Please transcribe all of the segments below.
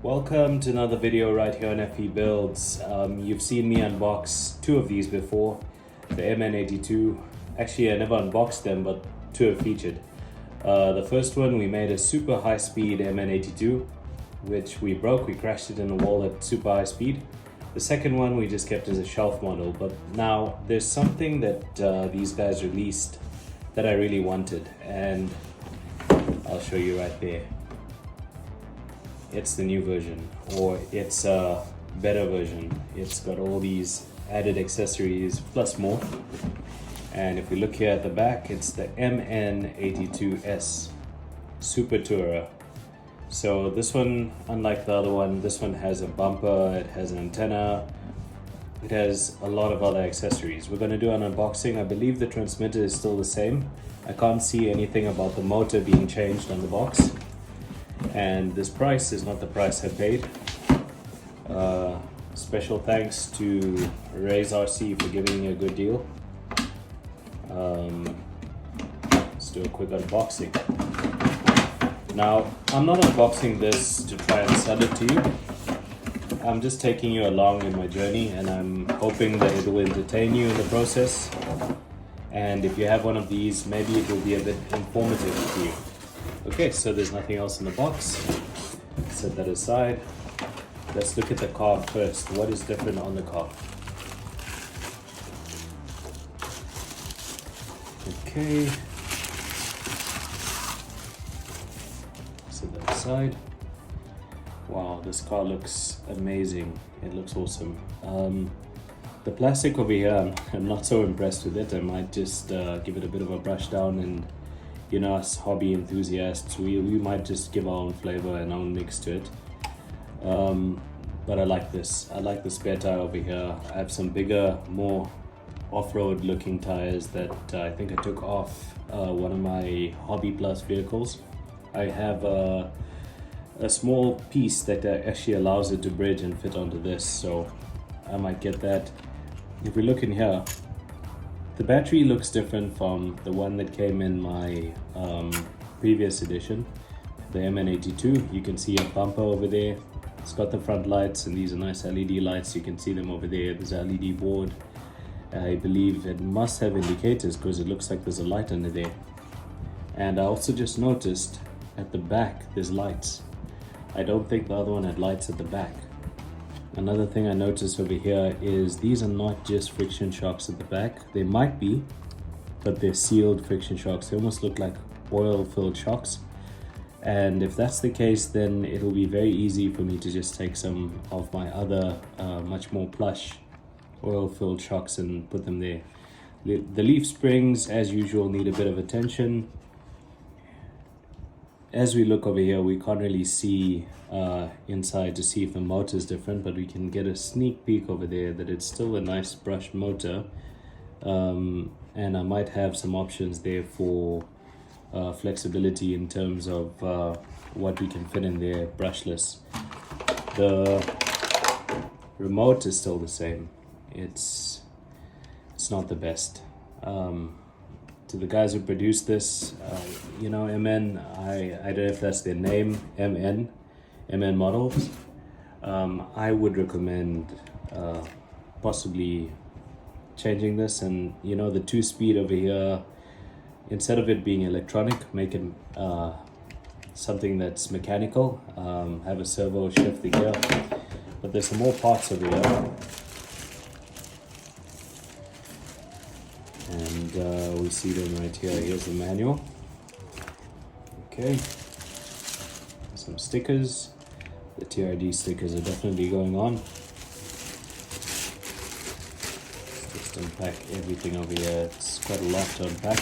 Welcome to another video right here on FE Builds. You've seen me unbox two of these before, the MN82. Actually, I never unboxed them, but two have featured. The first one, we made a super high speed MN82, which we broke. We crashed it in the wall at super high speed. The second one we just kept as a shelf model, but now there's something that these guys released that I really wanted, and I'll show you right there. It's the new version, or it's a better version. It's got all these added accessories plus more. And if we look here at the back, it's the MN82S Super Tourer. So this one, unlike the other one, this one has a bumper, it has an antenna, it has a lot of other accessories. We're going to do an unboxing. I believe the transmitter is still the same. I can't see anything about the motor being changed on the box. And this price is not the price I paid. Special thanks to Raise RC for giving me a good deal. Let's do a quick unboxing. Now, I'm not unboxing this to try and sell it to you. I'm just taking you along in my journey, and I'm hoping that it will entertain you in the process. And if you have one of these, maybe it will be a bit informative to you. Okay, so there's nothing else in the box. Set that aside. Let's look at the car first. What is different on the car? Okay. Set that aside. Wow, this car looks amazing. It looks awesome. The plastic over here, I'm not so impressed with it. I might just give it a bit of a brush down, and you know, us hobby enthusiasts, we might just give our own flavor and our own mix to it. But I like this. I like the spare tire over here. I have some bigger, more off-road looking tires that I think I took off one of my Hobby Plus vehicles. I have a small piece that actually allows it to bridge and fit onto this, so I might get that. If we look in here, the battery looks different from the one that came in my previous edition, the MN82. You can see a bumper over there. It's got the front lights, and these are nice LED lights. You can see them over there. There's an LED board. I believe it must have indicators because it looks like there's a light under there. And I also just noticed at the back there's lights. I don't think the other one had lights at the back. Another thing I noticed over here is these are not just friction shocks at the back. They might be, but they're sealed friction shocks. They almost look like oil-filled shocks. And if that's the case, then it'll be very easy for me to just take some of my other much more plush oil-filled shocks and put them there. The leaf springs, as usual, need a bit of attention. As we look over here, we can't really see inside to see if the motor is different, but we can get a sneak peek over there that it's still a nice brushed motor. And I might have some options there for flexibility in terms of what we can fit in there brushless. The remote is still the same. It's not the best. To the guys who produced this, you know, MN, I don't know if that's their name, MN models. I would recommend possibly changing this, and you know, the 2-speed over here, instead of it being electronic, make it something that's mechanical. Have a servo shift the gear, but there's some more parts over here. And we see them right here. Here's the manual. Okay, some stickers. The TRD stickers are definitely going on. Let's just unpack everything over here. It's quite a lot to unpack.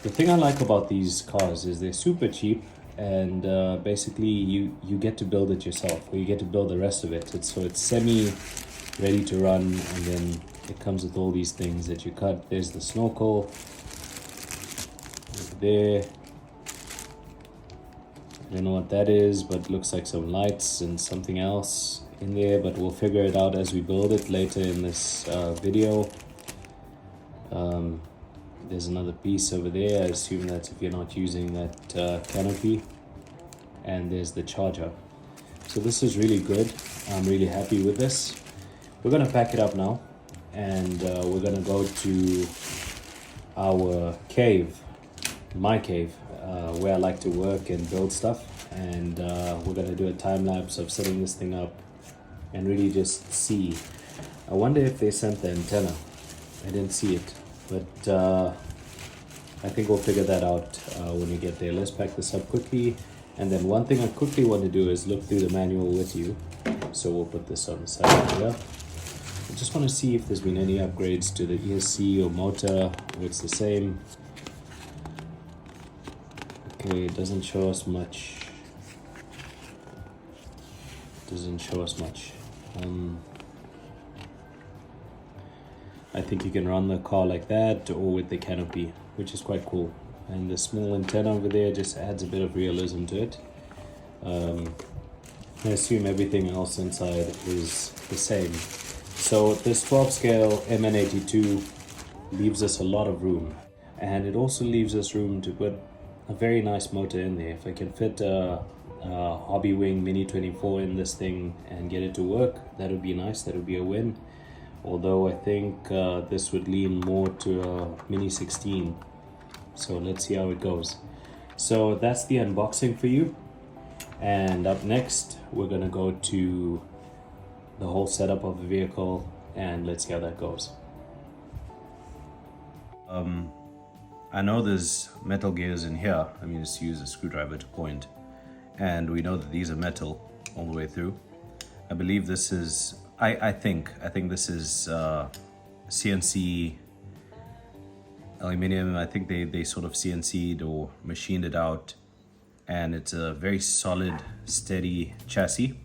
The thing I like about these cars is they're super cheap, and basically you get to build it yourself, or you get to build the rest of it. So it's semi ready to run, and then it comes with all these things that you cut. There's the snorkel over there. I don't know what that is, but it looks like some lights and something else in there, but we'll figure it out as we build it later in this video. There's another piece over there. I assume that's if you're not using that canopy. And there's the charger. So this is really good. I'm really happy with this. We're gonna pack it up now, and we're gonna go to our cave, my cave, where I like to work and build stuff. And we're gonna do a time lapse of setting this thing up and really just see. I wonder if they sent the antenna. I didn't see it, but I think we'll figure that out when we get there. Let's pack this up quickly. And then one thing I quickly want to do is look through the manual with you. So we'll put this on the side here. I just want to see if there's been any upgrades to the ESC or motor, or it's the same. Okay, it doesn't show us much. Doesn't show us much. I think you can run the car like that or with the canopy, which is quite cool. And the small antenna over there just adds a bit of realism to it. I assume everything else inside is the same. So this 12 scale MN82 leaves us a lot of room, and it also leaves us room to put a very nice motor in there. If I can fit a Hobby Wing Mini 24 in this thing and get it to work, that would be nice. That would be a win. Although I think this would lean more to a Mini 16. So let's see how it goes. So that's the unboxing for you. And up next, we're gonna go to the whole setup of the vehicle, and let's see how that goes. I know there's metal gears in here. Let me just use a screwdriver to point. And we know that these are metal all the way through. I believe this is, I think this is CNC aluminum. I think they sort of CNC'd or machined it out, and it's a very solid, steady chassis.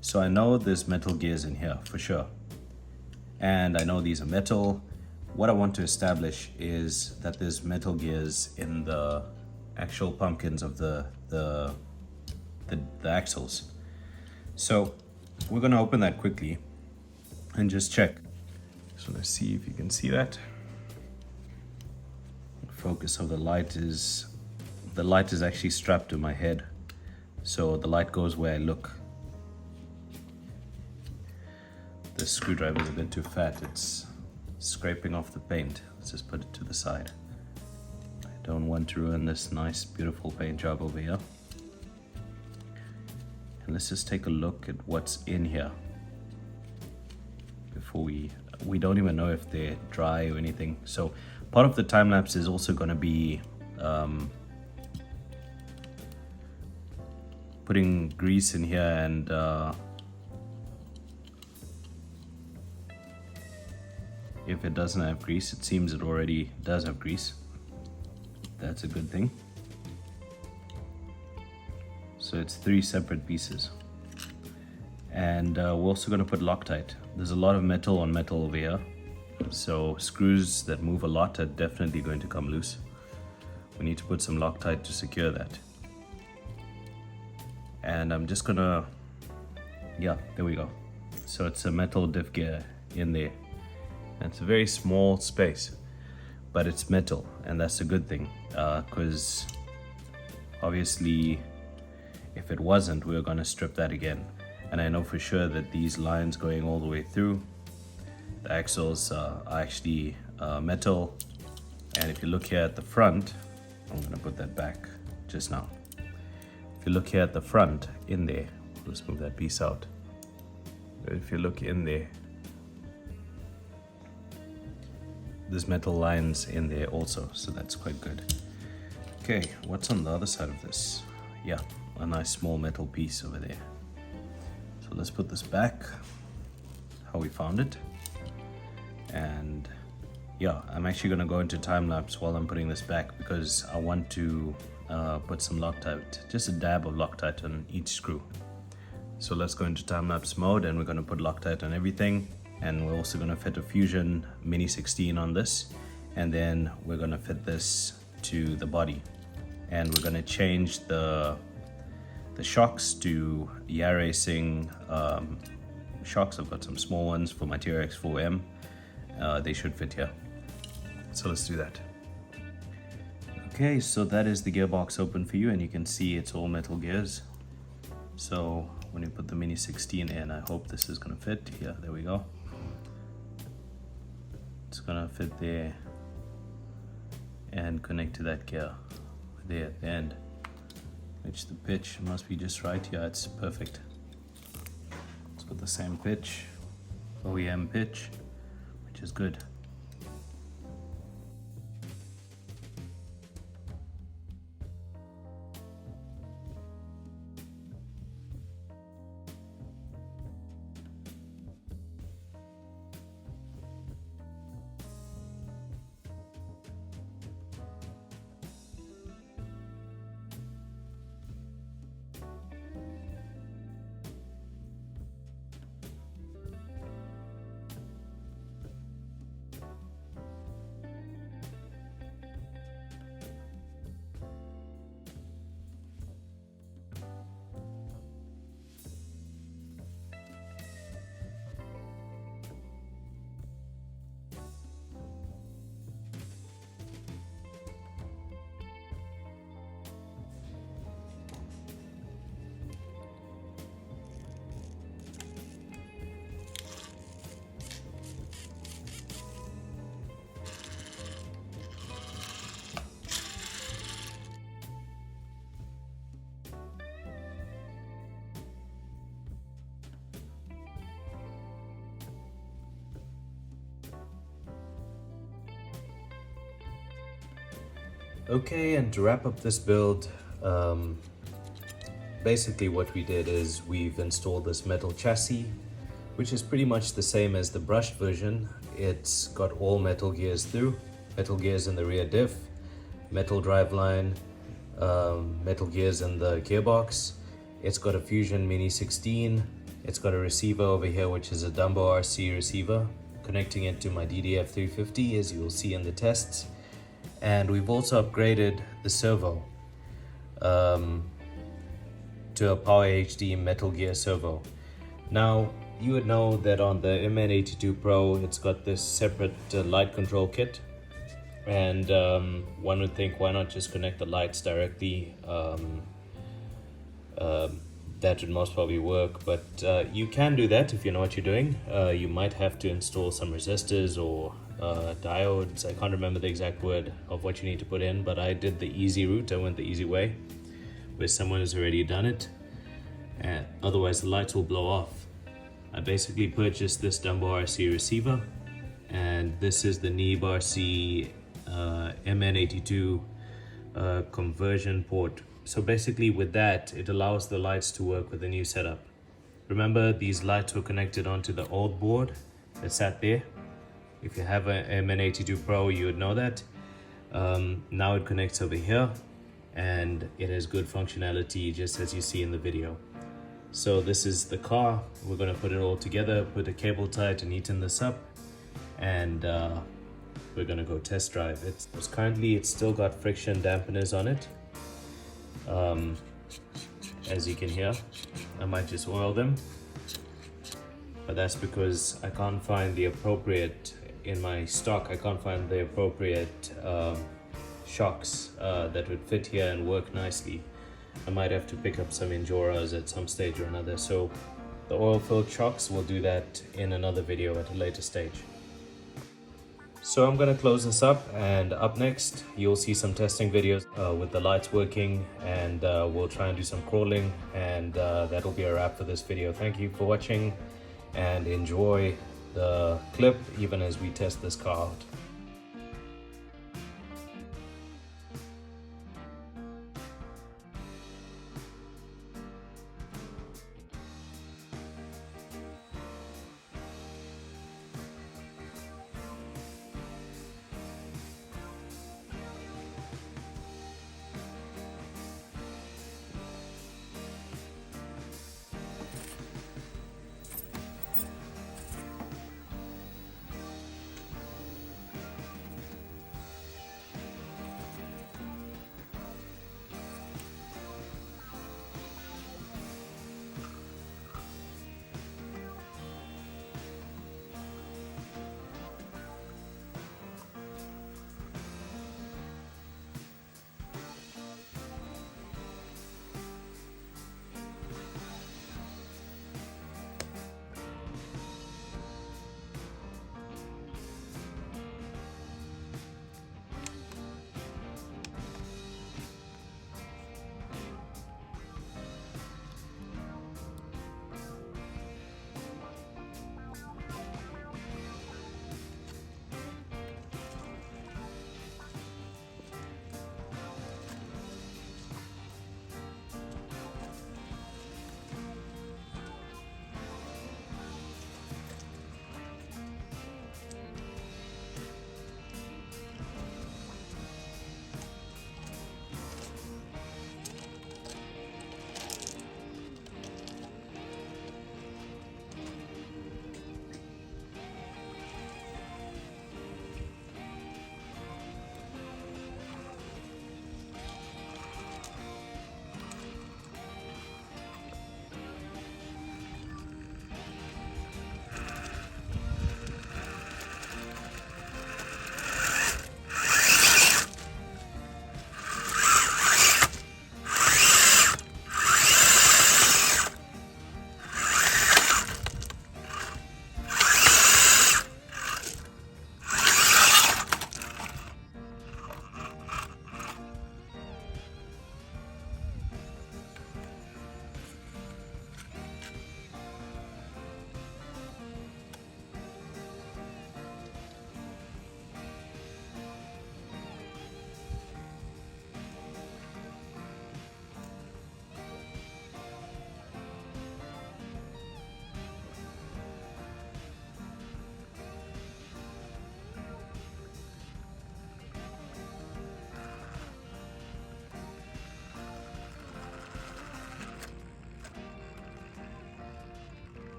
So I know there's metal gears in here for sure, and I know these are metal. What I want to establish is that there's metal gears in the actual pumpkins of the axles. So we're going to open that quickly and just check. So let's see if you can see that. The focus of the light is actually strapped to my head, so the light goes where I look. The screwdriver is a bit too fat. It's scraping off the paint. Let's just put it to the side. I don't want to ruin this nice, beautiful paint job over here. And let's just take a look at what's in here before we don't even know if they're dry or anything. So part of the time lapse is also going to be putting grease in here, and if it doesn't have grease, it seems it already does have grease. That's a good thing. So it's 3 separate pieces. And we're also going to put Loctite. There's a lot of metal on metal over here, so screws that move a lot are definitely going to come loose. We need to put some Loctite to secure that. And I'm just gonna, yeah, there we go. So it's a metal diff gear in there. And it's a very small space, but it's metal, and that's a good thing, because obviously if it wasn't, we were gonna strip that again. And I know for sure that these lines going all the way through, the axles are actually metal. And if you look here at the front, I'm gonna put that back just now. If you look here at the front, in there, let's move that piece out. If you look in there, there's metal lines in there also, so that's quite good. Okay, what's on the other side of this? Yeah, a nice small metal piece over there. So let's put this back, how we found it. And yeah, I'm actually gonna go into time lapse while I'm putting this back, because I want to put some Loctite, just a dab of Loctite on each screw. So let's go into time lapse mode, and we're gonna put Loctite on everything. And we're also gonna fit a Fusion Mini 16 on this. And then we're gonna fit this to the body. And we're gonna change the shocks to Air Racing shocks. I've got some small ones for my TRX 4M. They should fit here. So let's do that. Okay, so that is the gearbox open for you, and you can see it's all metal gears. So when you put the Mini 16 in. I hope this is gonna fit. Yeah, there we go. It's gonna fit there and connect to that gear there at the end, which the pitch must be just right. Yeah, it's perfect. It's got the same pitch, OEM pitch, which is good. Okay, and to wrap up this build, basically what we did is we've installed this metal chassis, which is pretty much the same as the brushed version. It's got all metal gears through, metal gears in the rear diff, metal driveline, metal gears in the gearbox. It's got a Fusion Mini 16. It's got a receiver over here, which is a Dumbo RC receiver, connecting it to my DDF 350, as you will see in the tests. And we've also upgraded the servo to a Power HD Metal Gear servo. Now, you would know that on the MN82 Pro, it's got this separate light control kit. And one would think, why not just connect the lights directly? That would most probably work, but you can do that if you know what you're doing. You might have to install some resistors or diodes. I can't remember the exact word of what you need to put in, but I did the easy route. I went the easy way, where someone has already done it, and otherwise the lights will blow off. I basically purchased this Dumbo RC receiver, and this is the Neve RC MN82 conversion port. So basically with that, it allows the lights to work with the new setup. Remember, these lights were connected onto the old board that sat there. If you have an MN82 Pro, you would know that. Now it connects over here, and it has good functionality, just as you see in the video. So this is the car. We're gonna put it all together, put a cable tie to neaten this up, and we're gonna go test drive it. It's still got friction dampeners on it. As you can hear, I might just oil them, but that's because I can't find the appropriate, in my stock, I can't find the appropriate shocks that would fit here and work nicely. I might have to pick up some Injoras at some stage or another, so the oil-filled shocks, will do that in another video at a later stage. So I'm gonna close this up, and up next you'll see some testing videos with the lights working, and we'll try and do some crawling, and that'll be a wrap for this video. Thank you for watching, and enjoy the clip even as we test this car out.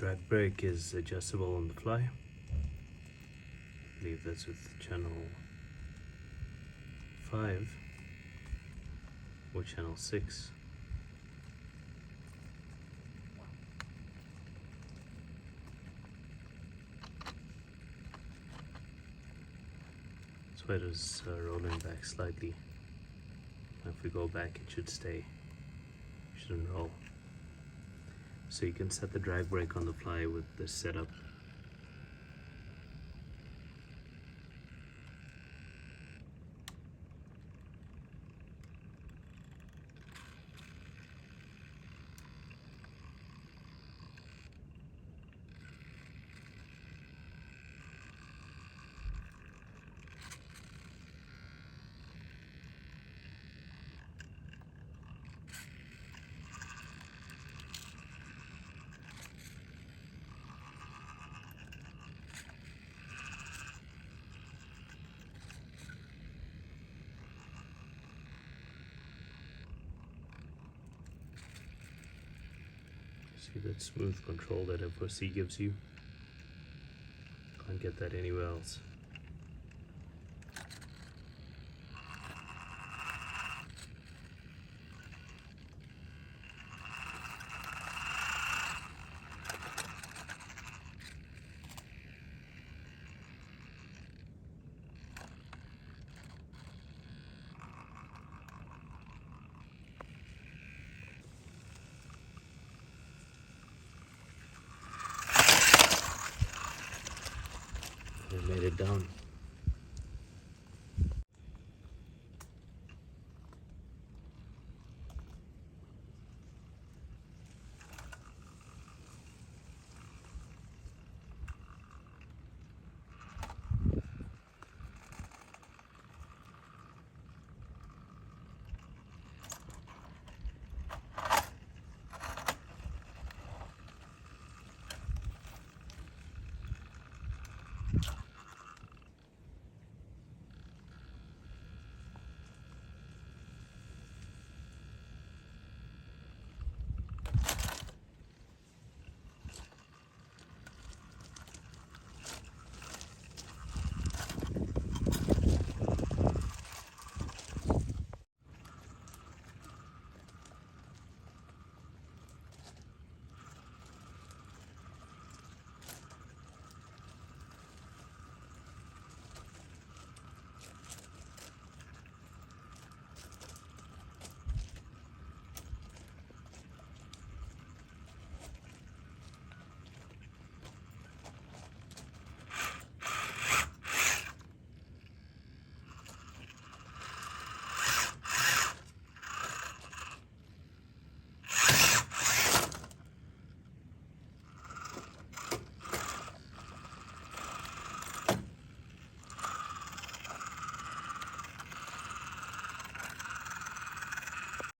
Drag brake is adjustable on the fly. I believe that's with channel 5 or channel 6. So it is rolling back slightly. If we go back, it should stay. Shouldn't roll. So you can set the drag brake on the fly with this setup. See that smooth control that FOC gives you? Can't get that anywhere else. I made it down.